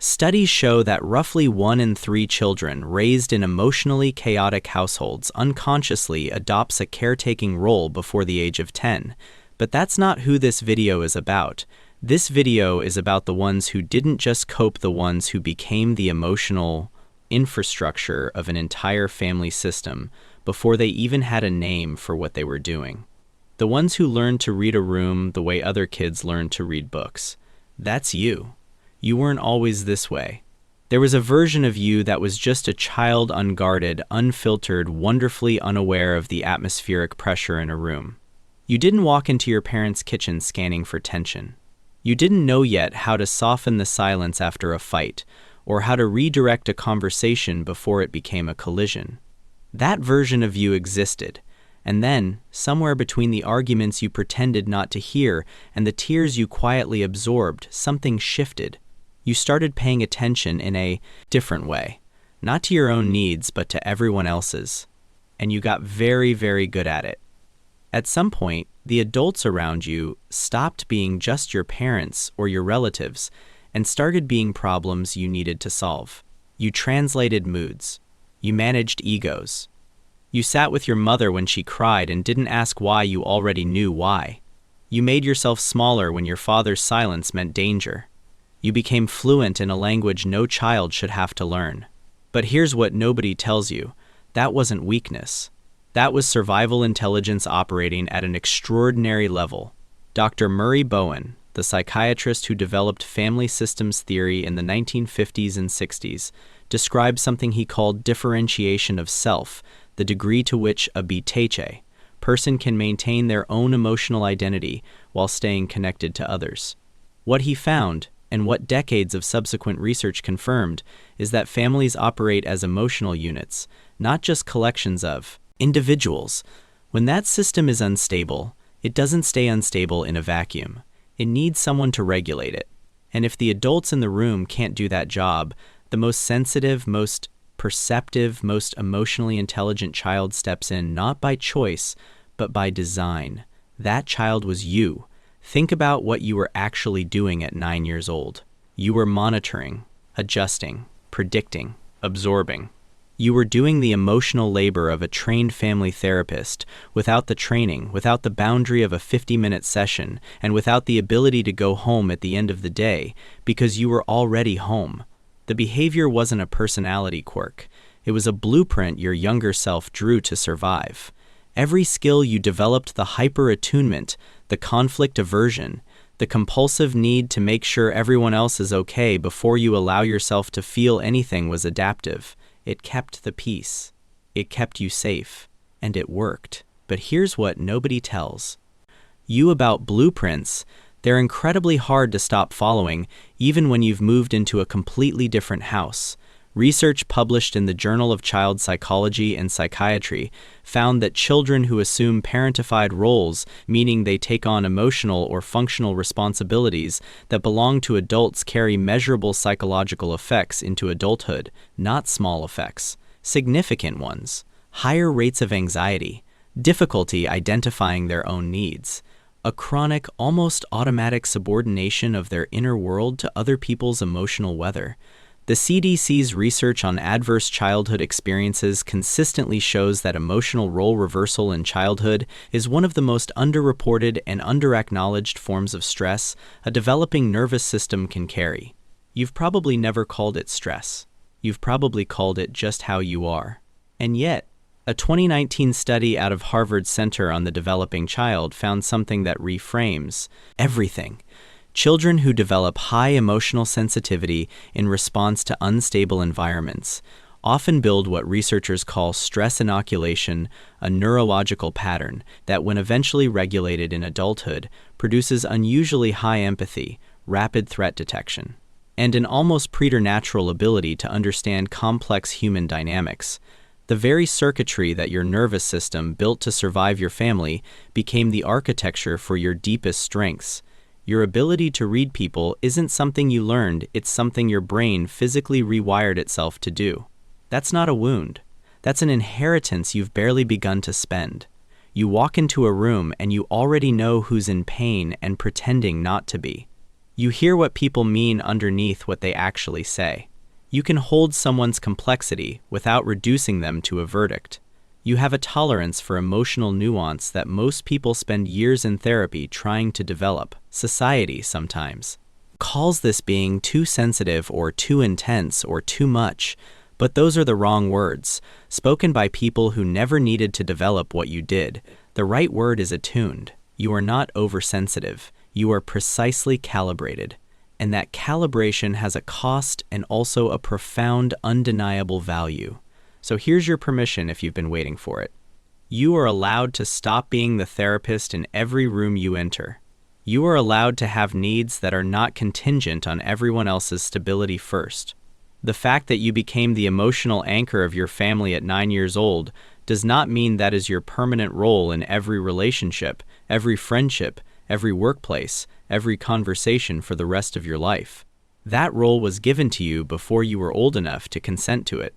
Studies show that roughly 1 in 3 children raised in emotionally chaotic households unconsciously adopts a caretaking role before the age of 10. But that's not who this video is about. This video is about the ones who didn't just cope, the ones who became the emotional infrastructure of an entire family system before they even had a name for what they were doing. The ones who learned to read a room the way other kids learned to read books. That's you. You weren't always this way. There was a version of you that was just a child, unguarded, unfiltered, wonderfully unaware of the atmospheric pressure in a room. You didn't walk into your parents' kitchen scanning for tension. You didn't know yet how to soften the silence after a fight, or how to redirect a conversation before it became a collision. That version of you existed, and then, somewhere between the arguments you pretended not to hear and the tears you quietly absorbed, something shifted. You started paying attention in a different way, not to your own needs, but to everyone else's. And you got very, very good at it. At some point, the adults around you stopped being just your parents or your relatives and started being problems you needed to solve. You translated moods. You managed egos. You sat with your mother when she cried and didn't ask why you already knew why. You made yourself smaller when your father's silence meant danger. You became fluent in a language no child should have to learn. But here's what nobody tells you. That wasn't weakness. That was survival intelligence operating at an extraordinary level. Dr. Murray Bowen, the psychiatrist who developed family systems theory in the 1950s and 60s, described something he called differentiation of self, the degree to which a betache person can maintain their own emotional identity while staying connected to others. What he found, and what decades of subsequent research confirmed, is that families operate as emotional units, not just collections of individuals. When that system is unstable, it doesn't stay unstable in a vacuum. It needs someone to regulate it. And if the adults in the room can't do that job, the most sensitive, most perceptive, most emotionally intelligent child steps in, not by choice, but by design. That child was you. Think about what you were actually doing at 9 years old. You were monitoring, adjusting, predicting, absorbing. You were doing the emotional labor of a trained family therapist without the training, without the boundary of a 50-minute session, and without the ability to go home at the end of the day because you were already home. The behavior wasn't a personality quirk. It was a blueprint your younger self drew to survive. Every skill you developed, the hyper-attunement, the conflict aversion, the compulsive need to make sure everyone else is okay before you allow yourself to feel anything, was adaptive. It kept the peace. It kept you safe. And it worked. But here's what nobody tells you about blueprints. They're incredibly hard to stop following, even when you've moved into a completely different house. Research published in the Journal of Child Psychology and Psychiatry found that children who assume parentified roles, meaning they take on emotional or functional responsibilities that belong to adults, carry measurable psychological effects into adulthood, not small effects, significant ones, higher rates of anxiety, difficulty identifying their own needs, a chronic, almost automatic subordination of their inner world to other people's emotional weather. The CDC's research on adverse childhood experiences consistently shows that emotional role reversal in childhood is one of the most underreported and underacknowledged forms of stress a developing nervous system can carry. You've probably never called it stress. You've probably called it just how you are. And yet, a 2019 study out of Harvard Center on the Developing Child found something that reframes everything. Children who develop high emotional sensitivity in response to unstable environments often build what researchers call stress inoculation, a neurological pattern that, when eventually regulated in adulthood, produces unusually high empathy, rapid threat detection, and an almost preternatural ability to understand complex human dynamics. The very circuitry that your nervous system built to survive your family became the architecture for your deepest strengths. Your ability to read people isn't something you learned, it's something your brain physically rewired itself to do. That's not a wound. That's an inheritance you've barely begun to spend. You walk into a room and you already know who's in pain and pretending not to be. You hear what people mean underneath what they actually say. You can hold someone's complexity without reducing them to a verdict. You have a tolerance for emotional nuance that most people spend years in therapy trying to develop. Society sometimes calls this being too sensitive or too intense or too much, but those are the wrong words, spoken by people who never needed to develop what you did. The right word is attuned. You are not oversensitive. You are precisely calibrated. And that calibration has a cost and also a profound, undeniable value. So here's your permission if you've been waiting for it. You are allowed to stop being the therapist in every room you enter. You are allowed to have needs that are not contingent on everyone else's stability first. The fact that you became the emotional anchor of your family at 9 years old does not mean that is your permanent role in every relationship, every friendship, every workplace, every conversation for the rest of your life. That role was given to you before you were old enough to consent to it.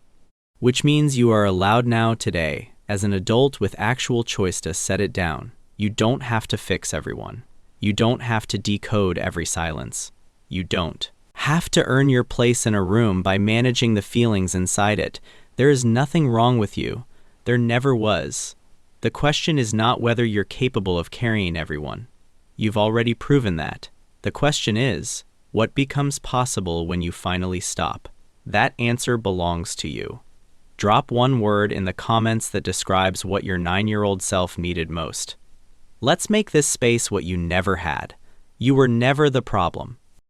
Which means you are allowed now today, as an adult with actual choice, to set it down. You don't have to fix everyone. You don't have to decode every silence. You don't have to earn your place in a room by managing the feelings inside it. There is nothing wrong with you. There never was. The question is not whether you're capable of carrying everyone. You've already proven that. The question is, what becomes possible when you finally stop? That answer belongs to you. Drop one word in the comments that describes what your 9-year-old self needed most. Let's make this space what you never had. You were never the problem.